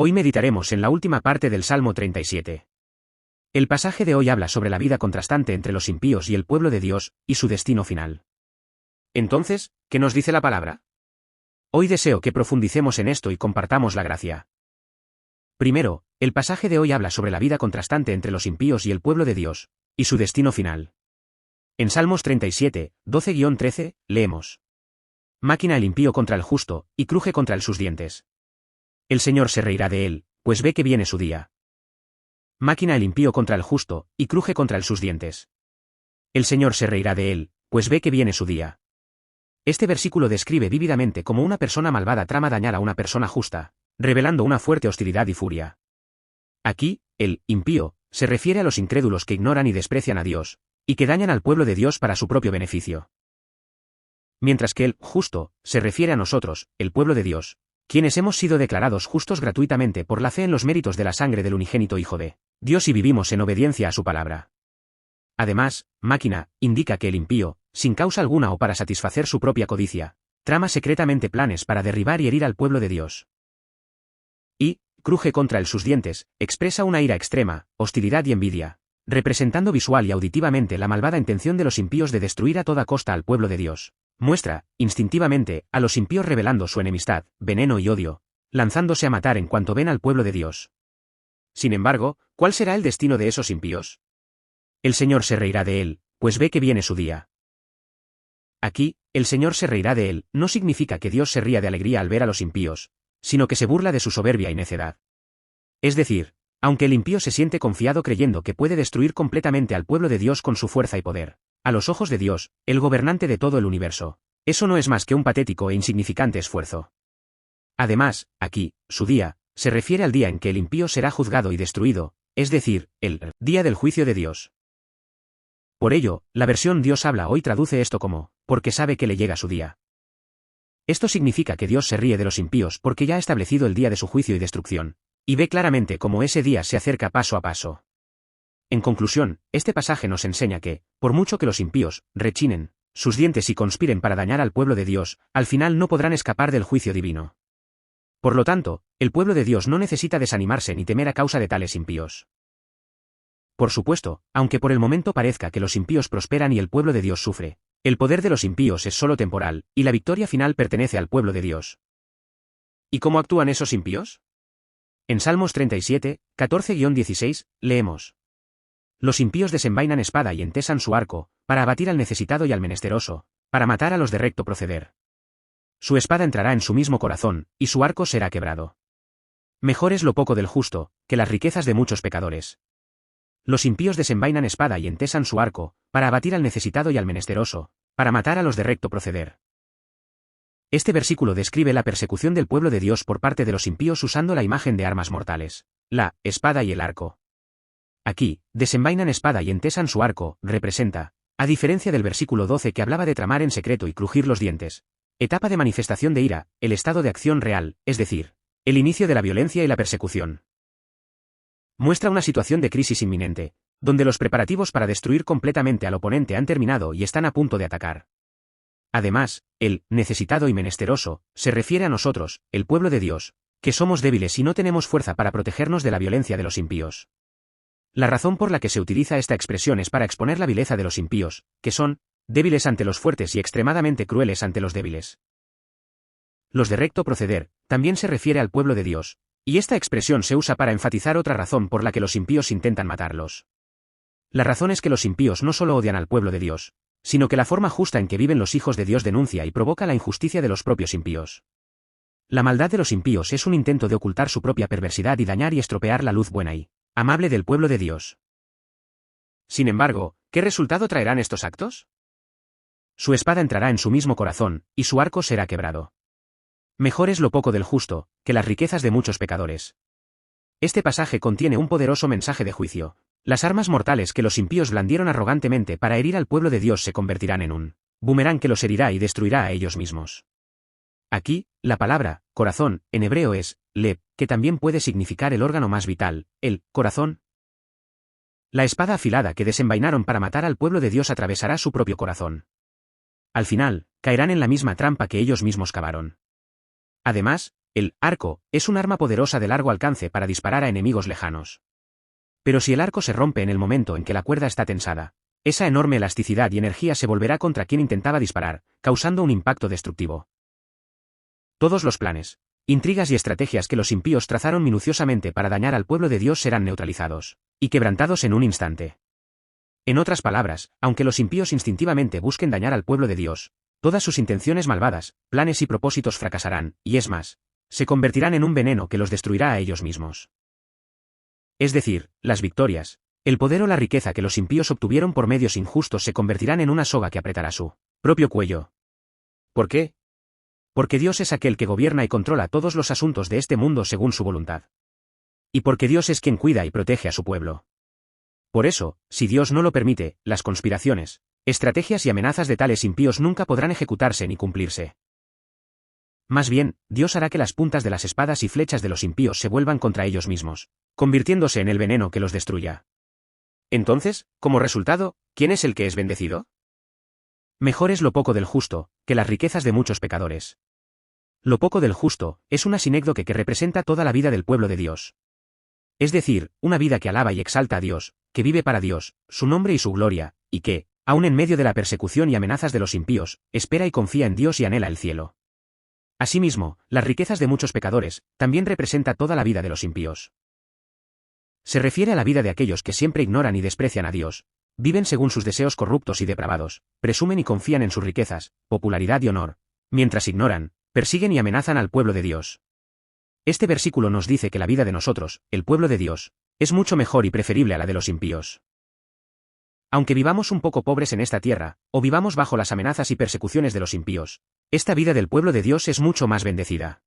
Hoy meditaremos en la última parte del Salmo 37. El pasaje de hoy habla sobre la vida contrastante entre los impíos y el pueblo de Dios, y su destino final. Entonces, ¿qué nos dice la palabra? Hoy deseo que profundicemos en esto y compartamos la gracia. Primero, el pasaje de hoy habla sobre la vida contrastante entre los impíos y el pueblo de Dios, y su destino final. En Salmos 37, 12-13, leemos: Máquina el impío contra el justo, y cruje contra él sus dientes. El Señor se reirá de él, pues ve que viene su día. Máquina el impío contra el justo, y cruje contra él sus dientes. El Señor se reirá de él, pues ve que viene su día. Este versículo describe vívidamente cómo una persona malvada trama dañar a una persona justa, revelando una fuerte hostilidad y furia. Aquí, el impío se refiere a los incrédulos que ignoran y desprecian a Dios, y que dañan al pueblo de Dios para su propio beneficio. Mientras que el justo se refiere a nosotros, el pueblo de Dios, quienes hemos sido declarados justos gratuitamente por la fe en los méritos de la sangre del unigénito Hijo de Dios y vivimos en obediencia a su palabra. Además, máquina indica que el impío, sin causa alguna o para satisfacer su propia codicia, trama secretamente planes para derribar y herir al pueblo de Dios. Y, cruje contra él sus dientes, expresa una ira extrema, hostilidad y envidia, representando visual y auditivamente la malvada intención de los impíos de destruir a toda costa al pueblo de Dios. Muestra, instintivamente, a los impíos revelando su enemistad, veneno y odio, lanzándose a matar en cuanto ven al pueblo de Dios. Sin embargo, ¿cuál será el destino de esos impíos? El Señor se reirá de él, pues ve que viene su día. Aquí, el Señor se reirá de él, no significa que Dios se ría de alegría al ver a los impíos, sino que se burla de su soberbia y necedad. Es decir, aunque el impío se siente confiado creyendo que puede destruir completamente al pueblo de Dios con su fuerza y poder, a los ojos de Dios, el gobernante de todo el universo, eso no es más que un patético e insignificante esfuerzo. Además, aquí, su día, se refiere al día en que el impío será juzgado y destruido, es decir, el día del juicio de Dios. Por ello, la versión Dios habla hoy traduce esto como, porque sabe que le llega su día. Esto significa que Dios se ríe de los impíos porque ya ha establecido el día de su juicio y destrucción, y ve claramente cómo ese día se acerca paso a paso. En conclusión, este pasaje nos enseña que, por mucho que los impíos rechinen sus dientes y conspiren para dañar al pueblo de Dios, al final no podrán escapar del juicio divino. Por lo tanto, el pueblo de Dios no necesita desanimarse ni temer a causa de tales impíos. Por supuesto, aunque por el momento parezca que los impíos prosperan y el pueblo de Dios sufre, el poder de los impíos es solo temporal, y la victoria final pertenece al pueblo de Dios. ¿Y cómo actúan esos impíos? En Salmos 37, 14-16, leemos: Los impíos desenvainan espada y entesan su arco, para abatir al necesitado y al menesteroso, para matar a los de recto proceder. Su espada entrará en su mismo corazón, y su arco será quebrado. Mejor es lo poco del justo, que las riquezas de muchos pecadores. Los impíos desenvainan espada y entesan su arco, para abatir al necesitado y al menesteroso, para matar a los de recto proceder. Este versículo describe la persecución del pueblo de Dios por parte de los impíos usando la imagen de armas mortales, la espada y el arco. Aquí, desenvainan espada y entesan su arco, representa, a diferencia del versículo 12 que hablaba de tramar en secreto y crujir los dientes, etapa de manifestación de ira, el estado de acción real, es decir, el inicio de la violencia y la persecución. Muestra una situación de crisis inminente, donde los preparativos para destruir completamente al oponente han terminado y están a punto de atacar. Además, el necesitado y menesteroso se refiere a nosotros, el pueblo de Dios, que somos débiles y no tenemos fuerza para protegernos de la violencia de los impíos. La razón por la que se utiliza esta expresión es para exponer la vileza de los impíos, que son débiles ante los fuertes y extremadamente crueles ante los débiles. Los de recto proceder también se refiere al pueblo de Dios, y esta expresión se usa para enfatizar otra razón por la que los impíos intentan matarlos. La razón es que los impíos no solo odian al pueblo de Dios, sino que la forma justa en que viven los hijos de Dios denuncia y provoca la injusticia de los propios impíos. La maldad de los impíos es un intento de ocultar su propia perversidad y dañar y estropear la luz buena y amable del pueblo de Dios. Sin embargo, ¿qué resultado traerán estos actos? Su espada entrará en su mismo corazón, y su arco será quebrado. Mejor es lo poco del justo, que las riquezas de muchos pecadores. Este pasaje contiene un poderoso mensaje de juicio. Las armas mortales que los impíos blandieron arrogantemente para herir al pueblo de Dios se convertirán en un boomerang que los herirá y destruirá a ellos mismos. Aquí, la palabra corazón, en hebreo es lev, que también puede significar el órgano más vital, el corazón. La espada afilada que desenvainaron para matar al pueblo de Dios atravesará su propio corazón. Al final, caerán en la misma trampa que ellos mismos cavaron. Además, El arco es un arma poderosa de largo alcance para disparar a enemigos lejanos. Pero si el arco se rompe en el momento en que la cuerda está tensada, esa enorme elasticidad y energía se volverá contra quien intentaba disparar, causando un impacto destructivo. Todos los planes, intrigas y estrategias que los impíos trazaron minuciosamente para dañar al pueblo de Dios serán neutralizados y quebrantados en un instante. En otras palabras, aunque los impíos instintivamente busquen dañar al pueblo de Dios, todas sus intenciones malvadas, planes y propósitos fracasarán, y es más, se convertirán en un veneno que los destruirá a ellos mismos. Es decir, las victorias, el poder o la riqueza que los impíos obtuvieron por medios injustos se convertirán en una soga que apretará su propio cuello. ¿Por qué? Porque Dios es aquel que gobierna y controla todos los asuntos de este mundo según su voluntad. Y porque Dios es quien cuida y protege a su pueblo. Por eso, si Dios no lo permite, las conspiraciones, estrategias y amenazas de tales impíos nunca podrán ejecutarse ni cumplirse. Más bien, Dios hará que las puntas de las espadas y flechas de los impíos se vuelvan contra ellos mismos, convirtiéndose en el veneno que los destruya. Entonces, como resultado, ¿quién es el que es bendecido? Mejor es lo poco del justo, que las riquezas de muchos pecadores. Lo poco del justo es una sinécdoque que representa toda la vida del pueblo de Dios. Es decir, una vida que alaba y exalta a Dios, que vive para Dios, su nombre y su gloria, y que, aun en medio de la persecución y amenazas de los impíos, espera y confía en Dios y anhela el cielo. Asimismo, las riquezas de muchos pecadores también representa toda la vida de los impíos. Se refiere a la vida de aquellos que siempre ignoran y desprecian a Dios, viven según sus deseos corruptos y depravados, presumen y confían en sus riquezas, popularidad y honor, mientras ignoran, persiguen y amenazan al pueblo de Dios. Este versículo nos dice que la vida de nosotros, el pueblo de Dios, es mucho mejor y preferible a la de los impíos. Aunque vivamos un poco pobres en esta tierra, o vivamos bajo las amenazas y persecuciones de los impíos, esta vida del pueblo de Dios es mucho más bendecida.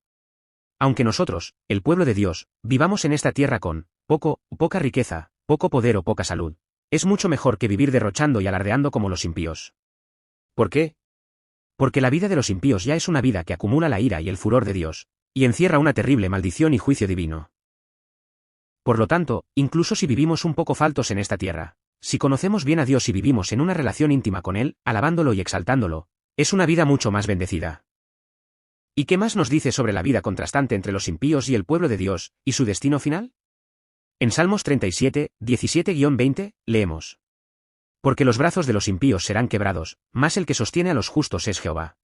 Aunque nosotros, el pueblo de Dios, vivamos en esta tierra con poca riqueza, poco poder o poca salud, es mucho mejor que vivir derrochando y alardeando como los impíos. ¿Por qué? Porque la vida de los impíos ya es una vida que acumula la ira y el furor de Dios, y encierra una terrible maldición y juicio divino. Por lo tanto, incluso si vivimos un poco faltos en esta tierra, si conocemos bien a Dios y vivimos en una relación íntima con Él, alabándolo y exaltándolo, es una vida mucho más bendecida. ¿Y qué más nos dice sobre la vida contrastante entre los impíos y el pueblo de Dios, y su destino final? En Salmos 37, 17-20, leemos: Porque los brazos de los impíos serán quebrados, mas el que sostiene a los justos es Jehová.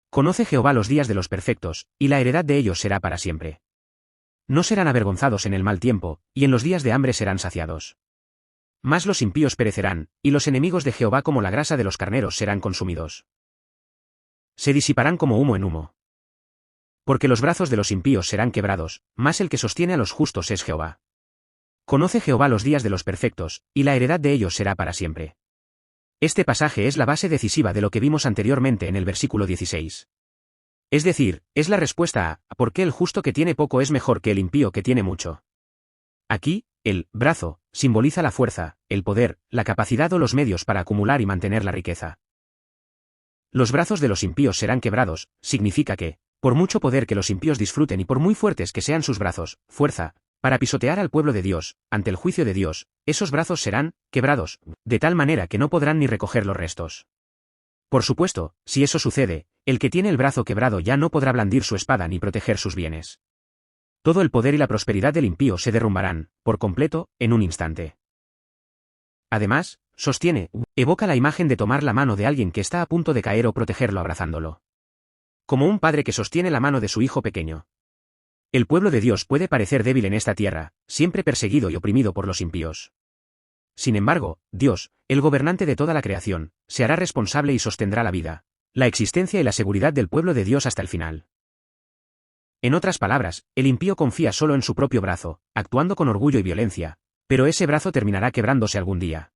Conoce Jehová los días de los perfectos, y la heredad de ellos será para siempre. No serán avergonzados en el mal tiempo, y en los días de hambre serán saciados. Mas los impíos perecerán, y los enemigos de Jehová como la grasa de los carneros serán consumidos. Se disiparán como humo en humo. Porque los brazos de los impíos serán quebrados, mas el que sostiene a los justos es Jehová. Conoce Jehová los días de los perfectos, y la heredad de ellos será para siempre. Este pasaje es la base decisiva de lo que vimos anteriormente en el versículo 16. Es decir, es la respuesta a ¿por qué el justo que tiene poco es mejor que el impío que tiene mucho? Aquí, el brazo simboliza la fuerza, el poder, la capacidad o los medios para acumular y mantener la riqueza. Los brazos de los impíos serán quebrados, significa que, por mucho poder que los impíos disfruten y por muy fuertes que sean sus brazos, fuerza, para pisotear al pueblo de Dios, ante el juicio de Dios, esos brazos serán quebrados, de tal manera que no podrán ni recoger los restos. Por supuesto, si eso sucede, el que tiene el brazo quebrado ya no podrá blandir su espada ni proteger sus bienes. Todo el poder y la prosperidad del impío se derrumbarán, por completo, en un instante. Además, sostiene, evoca la imagen de tomar la mano de alguien que está a punto de caer o protegerlo abrazándolo. Como un padre que sostiene la mano de su hijo pequeño. El pueblo de Dios puede parecer débil en esta tierra, siempre perseguido y oprimido por los impíos. Sin embargo, Dios, el gobernante de toda la creación, se hará responsable y sostendrá la vida, la existencia y la seguridad del pueblo de Dios hasta el final. En otras palabras, el impío confía solo en su propio brazo, actuando con orgullo y violencia, pero ese brazo terminará quebrándose algún día.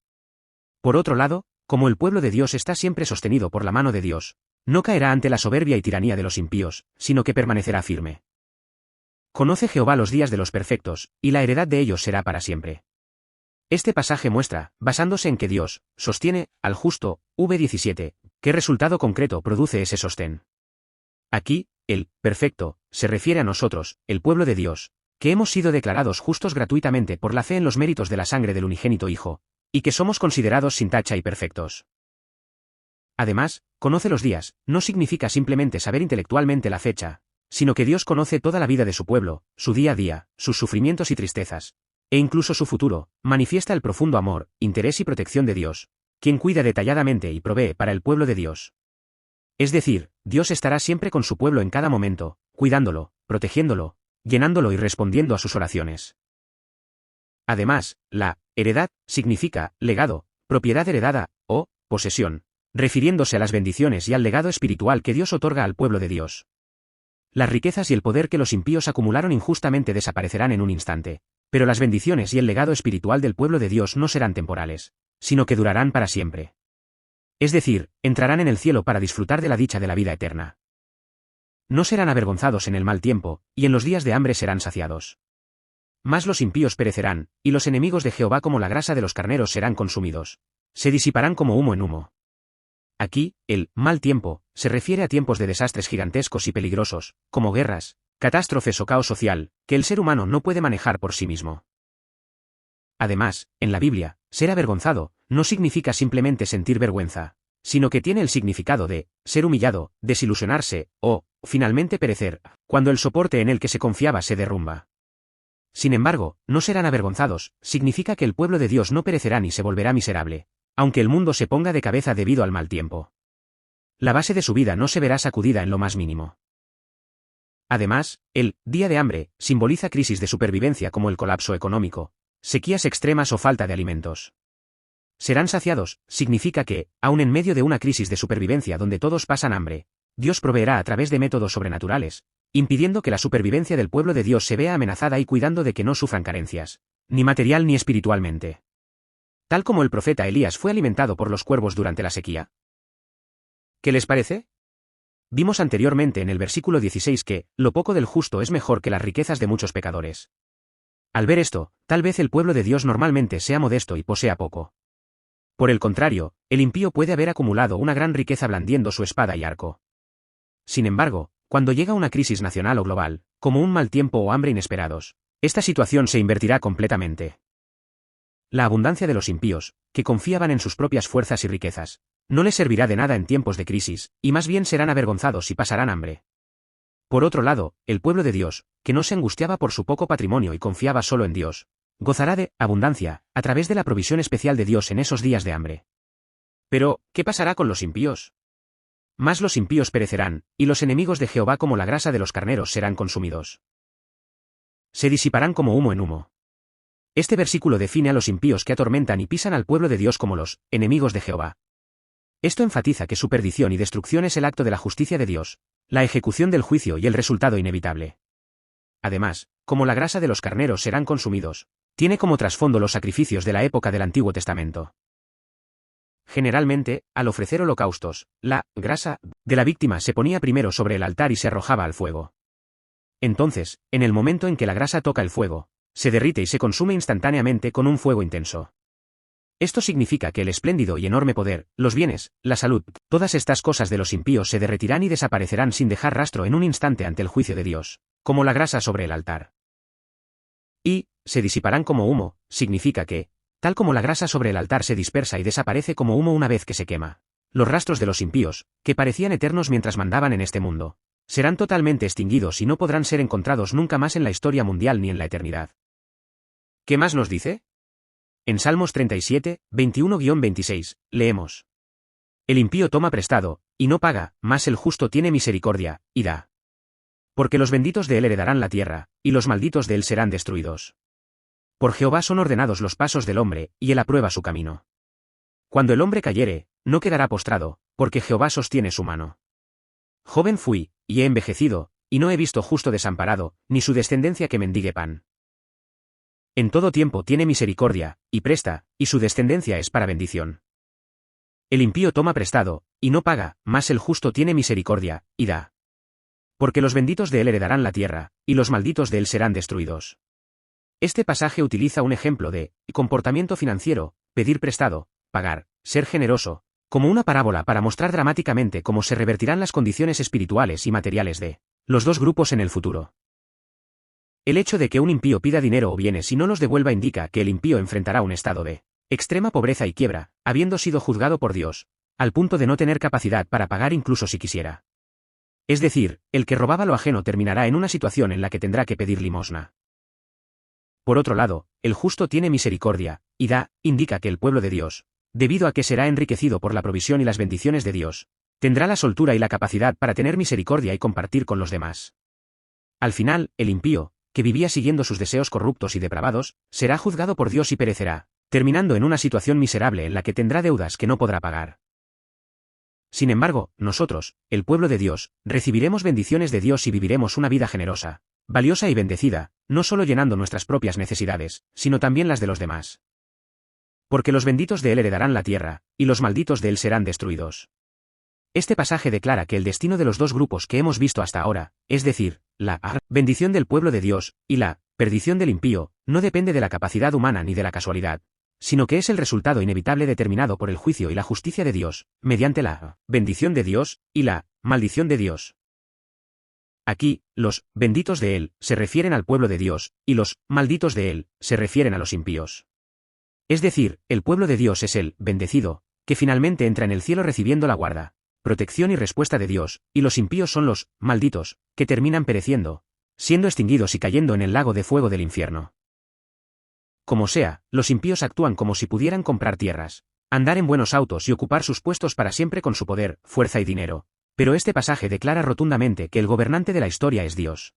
Por otro lado, como el pueblo de Dios está siempre sostenido por la mano de Dios, no caerá ante la soberbia y tiranía de los impíos, sino que permanecerá firme. Conoce Jehová los días de los perfectos, y la heredad de ellos será para siempre. Este pasaje muestra, basándose en que Dios sostiene al justo, v17, qué resultado concreto produce ese sostén. Aquí, el perfecto se refiere a nosotros, el pueblo de Dios, que hemos sido declarados justos gratuitamente por la fe en los méritos de la sangre del unigénito Hijo, y que somos considerados sin tacha y perfectos. Además, conoce los días, no significa simplemente saber intelectualmente la fecha, sino que Dios conoce toda la vida de su pueblo, su día a día, sus sufrimientos y tristezas, e incluso su futuro, manifiesta el profundo amor, interés y protección de Dios, quien cuida detalladamente y provee para el pueblo de Dios. Es decir, Dios estará siempre con su pueblo en cada momento, cuidándolo, protegiéndolo, llenándolo y respondiendo a sus oraciones. Además, la heredad significa legado, propiedad heredada, o posesión, refiriéndose a las bendiciones y al legado espiritual que Dios otorga al pueblo de Dios. Las riquezas y el poder que los impíos acumularon injustamente desaparecerán en un instante, pero las bendiciones y el legado espiritual del pueblo de Dios no serán temporales, sino que durarán para siempre. Es decir, entrarán en el cielo para disfrutar de la dicha de la vida eterna. No serán avergonzados en el mal tiempo, y en los días de hambre serán saciados. Mas los impíos perecerán, y los enemigos de Jehová como la grasa de los carneros serán consumidos. Se disiparán como humo en humo. Aquí, el mal tiempo se refiere a tiempos de desastres gigantescos y peligrosos, como guerras, catástrofes o caos social, que el ser humano no puede manejar por sí mismo. Además, en la Biblia, ser avergonzado no significa simplemente sentir vergüenza, sino que tiene el significado de ser humillado, desilusionarse, o, finalmente perecer, cuando el soporte en el que se confiaba se derrumba. Sin embargo, no serán avergonzados, significa que el pueblo de Dios no perecerá ni se volverá miserable, aunque el mundo se ponga de cabeza debido al mal tiempo. La base de su vida no se verá sacudida en lo más mínimo. Además, el día de hambre simboliza crisis de supervivencia como el colapso económico, sequías extremas o falta de alimentos. Serán saciados, significa que, aun en medio de una crisis de supervivencia donde todos pasan hambre, Dios proveerá a través de métodos sobrenaturales, impidiendo que la supervivencia del pueblo de Dios se vea amenazada y cuidando de que no sufran carencias, ni material ni espiritualmente. Tal como el profeta Elías fue alimentado por los cuervos durante la sequía. ¿Qué les parece? Vimos anteriormente en el versículo 16 que, lo poco del justo es mejor que las riquezas de muchos pecadores. Al ver esto, tal vez el pueblo de Dios normalmente sea modesto y posea poco. Por el contrario, el impío puede haber acumulado una gran riqueza blandiendo su espada y arco. Sin embargo, cuando llega una crisis nacional o global, como un mal tiempo o hambre inesperados, esta situación se invertirá completamente. La abundancia de los impíos, que confiaban en sus propias fuerzas y riquezas, no les servirá de nada en tiempos de crisis, y más bien serán avergonzados y pasarán hambre. Por otro lado, el pueblo de Dios, que no se angustiaba por su poco patrimonio y confiaba solo en Dios, gozará de abundancia, a través de la provisión especial de Dios en esos días de hambre. Pero, ¿qué pasará con los impíos? Mas los impíos perecerán, y los enemigos de Jehová como la grasa de los carneros serán consumidos. Se disiparán como humo en humo. Este versículo define a los impíos que atormentan y pisan al pueblo de Dios como los enemigos de Jehová. Esto enfatiza que su perdición y destrucción es el acto de la justicia de Dios, la ejecución del juicio y el resultado inevitable. Además, como la grasa de los carneros serán consumidos, tiene como trasfondo los sacrificios de la época del Antiguo Testamento. Generalmente, al ofrecer holocaustos, la grasa de la víctima se ponía primero sobre el altar y se arrojaba al fuego. Entonces, en el momento en que la grasa toca el fuego, se derrite y se consume instantáneamente con un fuego intenso. Esto significa que el espléndido y enorme poder, los bienes, la salud, todas estas cosas de los impíos se derretirán y desaparecerán sin dejar rastro en un instante ante el juicio de Dios, como la grasa sobre el altar. Y, se disiparán como humo, significa que, tal como la grasa sobre el altar se dispersa y desaparece como humo una vez que se quema, los rastros de los impíos, que parecían eternos mientras mandaban en este mundo, serán totalmente extinguidos y no podrán ser encontrados nunca más en la historia mundial ni en la eternidad. ¿Qué más nos dice? En Salmos 37, 21-26, leemos: El impío toma prestado, y no paga, mas el justo tiene misericordia, y da. Porque los benditos de él heredarán la tierra, y los malditos de él serán destruidos. Por Jehová son ordenados los pasos del hombre, y él aprueba su camino. Cuando el hombre cayere, no quedará postrado, porque Jehová sostiene su mano. Joven fui, y he envejecido, y no he visto justo desamparado, ni su descendencia que mendigue pan. En todo tiempo tiene misericordia, y presta, y su descendencia es para bendición. El impío toma prestado, y no paga, mas el justo tiene misericordia, y da. Porque los benditos de él heredarán la tierra, y los malditos de él serán destruidos. Este pasaje utiliza un ejemplo de comportamiento financiero, pedir prestado, pagar, ser generoso, como una parábola para mostrar dramáticamente cómo se revertirán las condiciones espirituales y materiales de los dos grupos en el futuro. El hecho de que un impío pida dinero o bienes y no los devuelva indica que el impío enfrentará un estado de extrema pobreza y quiebra, habiendo sido juzgado por Dios, al punto de no tener capacidad para pagar incluso si quisiera. Es decir, el que robaba lo ajeno terminará en una situación en la que tendrá que pedir limosna. Por otro lado, el justo tiene misericordia, y indica que el pueblo de Dios, debido a que será enriquecido por la provisión y las bendiciones de Dios, tendrá la soltura y la capacidad para tener misericordia y compartir con los demás. Al final, el impío, que vivía siguiendo sus deseos corruptos y depravados, será juzgado por Dios y perecerá, terminando en una situación miserable en la que tendrá deudas que no podrá pagar. Sin embargo, nosotros, el pueblo de Dios, recibiremos bendiciones de Dios y viviremos una vida generosa, valiosa y bendecida, no solo llenando nuestras propias necesidades, sino también las de los demás. Porque los benditos de él heredarán la tierra, y los malditos de él serán destruidos. Este pasaje declara que el destino de los dos grupos que hemos visto hasta ahora, es decir, la bendición del pueblo de Dios, y la perdición del impío, no depende de la capacidad humana ni de la casualidad, sino que es el resultado inevitable determinado por el juicio y la justicia de Dios, mediante la bendición de Dios, y la maldición de Dios. Aquí, los benditos de él se refieren al pueblo de Dios, y los malditos de él se refieren a los impíos. Es decir, el pueblo de Dios es el bendecido, que finalmente entra en el cielo recibiendo la guarda, protección y respuesta de Dios, y los impíos son los malditos, que terminan pereciendo, siendo extinguidos y cayendo en el lago de fuego del infierno. Como sea, los impíos actúan como si pudieran comprar tierras, andar en buenos autos y ocupar sus puestos para siempre con su poder, fuerza y dinero. Pero este pasaje declara rotundamente que el gobernante de la historia es Dios.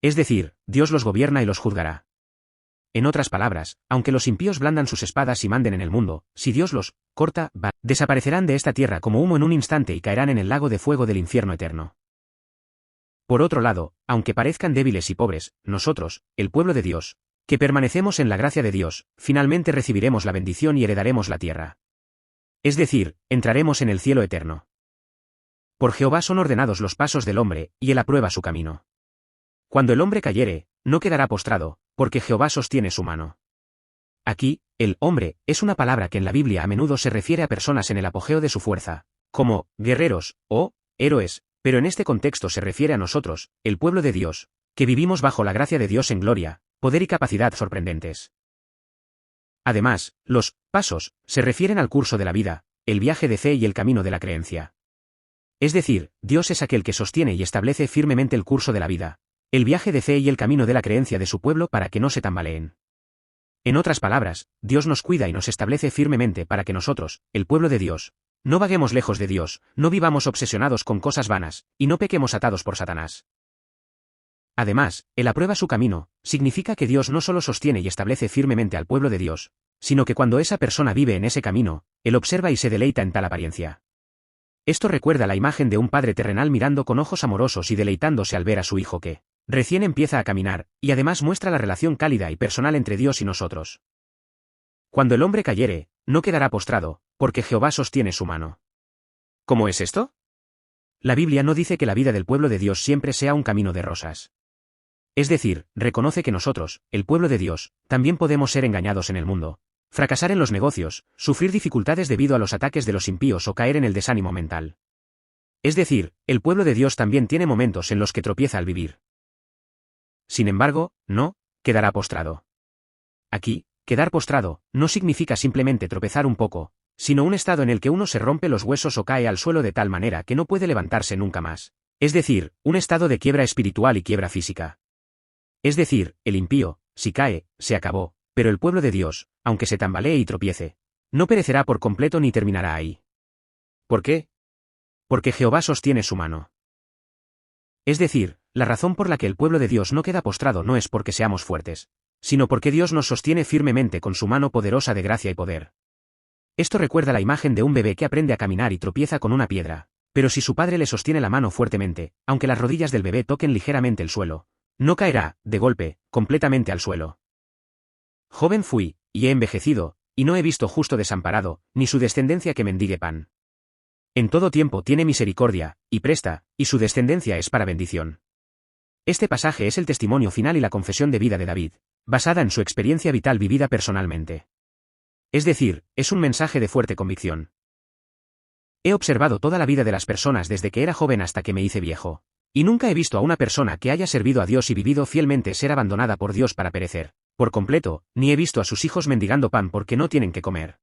Es decir, Dios los gobierna y los juzgará. En otras palabras, aunque los impíos blandan sus espadas y manden en el mundo, si Dios los corta, desaparecerán de esta tierra como humo en un instante y caerán en el lago de fuego del infierno eterno. Por otro lado, aunque parezcan débiles y pobres, nosotros, el pueblo de Dios, que permanecemos en la gracia de Dios, finalmente recibiremos la bendición y heredaremos la tierra. Es decir, entraremos en el cielo eterno. Por Jehová son ordenados los pasos del hombre, y él aprueba su camino. Cuando el hombre cayere, no quedará postrado, porque Jehová sostiene su mano. Aquí, el hombre es una palabra que en la Biblia a menudo se refiere a personas en el apogeo de su fuerza, como guerreros o héroes, pero en este contexto se refiere a nosotros, el pueblo de Dios, que vivimos bajo la gracia de Dios en gloria, poder y capacidad sorprendentes. Además, los pasos se refieren al curso de la vida, el viaje de fe y el camino de la creencia. Es decir, Dios es aquel que sostiene y establece firmemente el curso de la vida, el viaje de fe y el camino de la creencia de su pueblo para que no se tambaleen. En otras palabras, Dios nos cuida y nos establece firmemente para que nosotros, el pueblo de Dios, no vaguemos lejos de Dios, no vivamos obsesionados con cosas vanas, y no pequemos atados por Satanás. Además, él aprueba su camino, significa que Dios no solo sostiene y establece firmemente al pueblo de Dios, sino que cuando esa persona vive en ese camino, él observa y se deleita en tal apariencia. Esto recuerda la imagen de un padre terrenal mirando con ojos amorosos y deleitándose al ver a su hijo que recién empieza a caminar, y además muestra la relación cálida y personal entre Dios y nosotros. Cuando el hombre cayere, no quedará postrado, porque Jehová sostiene su mano. ¿Cómo es esto? La Biblia no dice que la vida del pueblo de Dios siempre sea un camino de rosas. Es decir, reconoce que nosotros, el pueblo de Dios, también podemos ser engañados en el mundo, fracasar en los negocios, sufrir dificultades debido a los ataques de los impíos o caer en el desánimo mental. Es decir, el pueblo de Dios también tiene momentos en los que tropieza al vivir. Sin embargo, no quedará postrado. Aquí, quedar postrado, no significa simplemente tropezar un poco, sino un estado en el que uno se rompe los huesos o cae al suelo de tal manera que no puede levantarse nunca más. Es decir, un estado de quiebra espiritual y quiebra física. Es decir, el impío, si cae, se acabó, pero el pueblo de Dios, aunque se tambalee y tropiece, no perecerá por completo ni terminará ahí. ¿Por qué? Porque Jehová sostiene su mano. Es decir, la razón por la que el pueblo de Dios no queda postrado no es porque seamos fuertes, sino porque Dios nos sostiene firmemente con su mano poderosa de gracia y poder. Esto recuerda la imagen de un bebé que aprende a caminar y tropieza con una piedra, pero si su padre le sostiene la mano fuertemente, aunque las rodillas del bebé toquen ligeramente el suelo, no caerá, de golpe, completamente al suelo. Joven fui, y he envejecido, y no he visto justo desamparado, ni su descendencia que mendigue pan. En todo tiempo tiene misericordia, y presta, y su descendencia es para bendición. Este pasaje es el testimonio final y la confesión de vida de David, basada en su experiencia vital vivida personalmente. Es decir, es un mensaje de fuerte convicción. He observado toda la vida de las personas desde que era joven hasta que me hice viejo, y nunca he visto a una persona que haya servido a Dios y vivido fielmente ser abandonada por Dios para perecer, por completo, ni he visto a sus hijos mendigando pan porque no tienen que comer.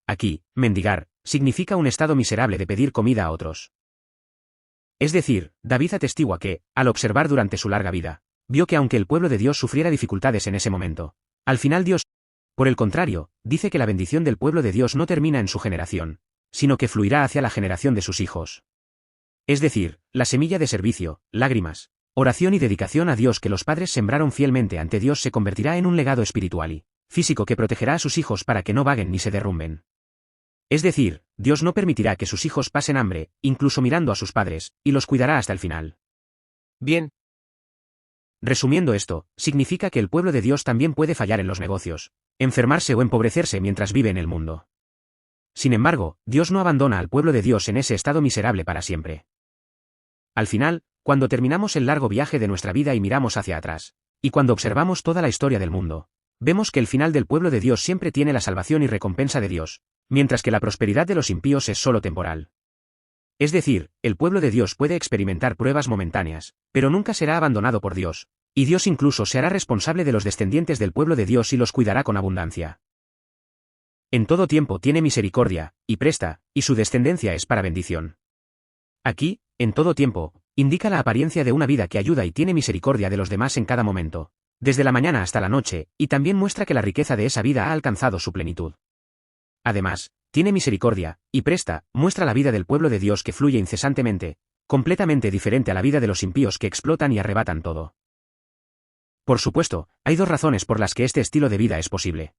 Aquí, mendigar, significa un estado miserable de pedir comida a otros. Es decir, David atestigua que, al observar durante su larga vida, vio que aunque el pueblo de Dios sufriera dificultades en ese momento, al final Dios, por el contrario, dice que la bendición del pueblo de Dios no termina en su generación, sino que fluirá hacia la generación de sus hijos. Es decir, la semilla de servicio, lágrimas, oración y dedicación a Dios que los padres sembraron fielmente ante Dios se convertirá en un legado espiritual y físico que protegerá a sus hijos para que no vaguen ni se derrumben. Es decir, Dios no permitirá que sus hijos pasen hambre, incluso mirando a sus padres, y los cuidará hasta el final. Bien. Resumiendo esto, significa que el pueblo de Dios también puede fallar en los negocios, enfermarse o empobrecerse mientras vive en el mundo. Sin embargo, Dios no abandona al pueblo de Dios en ese estado miserable para siempre. Al final, cuando terminamos el largo viaje de nuestra vida y miramos hacia atrás, y cuando observamos toda la historia del mundo, vemos que el final del pueblo de Dios siempre tiene la salvación y recompensa de Dios, mientras que la prosperidad de los impíos es solo temporal. Es decir, el pueblo de Dios puede experimentar pruebas momentáneas, pero nunca será abandonado por Dios, y Dios incluso se hará responsable de los descendientes del pueblo de Dios y los cuidará con abundancia. En todo tiempo tiene misericordia, y presta, y su descendencia es para bendición. Aquí, en todo tiempo, indica la apariencia de una vida que ayuda y tiene misericordia de los demás en cada momento, desde la mañana hasta la noche, y también muestra que la riqueza de esa vida ha alcanzado su plenitud. Además, tiene misericordia, y presta, muestra la vida del pueblo de Dios que fluye incesantemente, completamente diferente a la vida de los impíos que explotan y arrebatan todo. Por supuesto, hay dos razones por las que este estilo de vida es posible.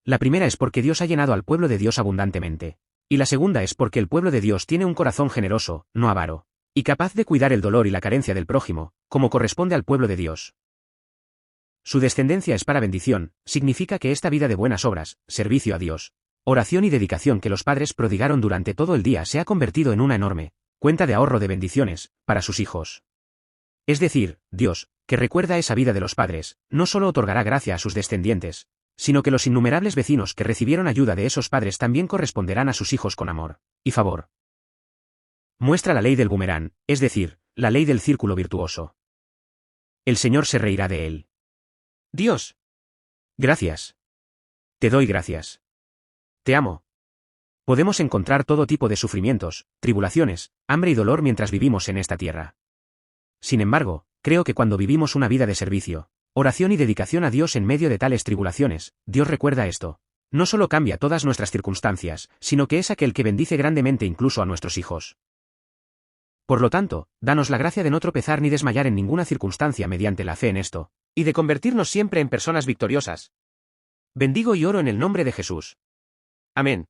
La primera es porque Dios ha llenado al pueblo de Dios abundantemente, y la segunda es porque el pueblo de Dios tiene un corazón generoso, no avaro, y capaz de cuidar el dolor y la carencia del prójimo, como corresponde al pueblo de Dios. Su descendencia es para bendición, significa que esta vida de buenas obras, servicio a Dios, oración y dedicación que los padres prodigaron durante todo el día se ha convertido en una enorme cuenta de ahorro de bendiciones para sus hijos. Es decir, Dios, que recuerda esa vida de los padres, no solo otorgará gracia a sus descendientes, sino que los innumerables vecinos que recibieron ayuda de esos padres también corresponderán a sus hijos con amor y favor. Muestra la ley del boomerang, es decir, la ley del círculo virtuoso. El Señor se reirá de él. Dios. Gracias. Te doy gracias. Te amo. Podemos encontrar todo tipo de sufrimientos, tribulaciones, hambre y dolor mientras vivimos en esta tierra. Sin embargo, creo que cuando vivimos una vida de servicio, oración y dedicación a Dios en medio de tales tribulaciones, Dios recuerda esto. No solo cambia todas nuestras circunstancias, sino que es aquel que bendice grandemente incluso a nuestros hijos. Por lo tanto, danos la gracia de no tropezar ni desmayar en ninguna circunstancia mediante la fe en esto, y de convertirnos siempre en personas victoriosas. Bendigo y oro en el nombre de Jesús. Amén.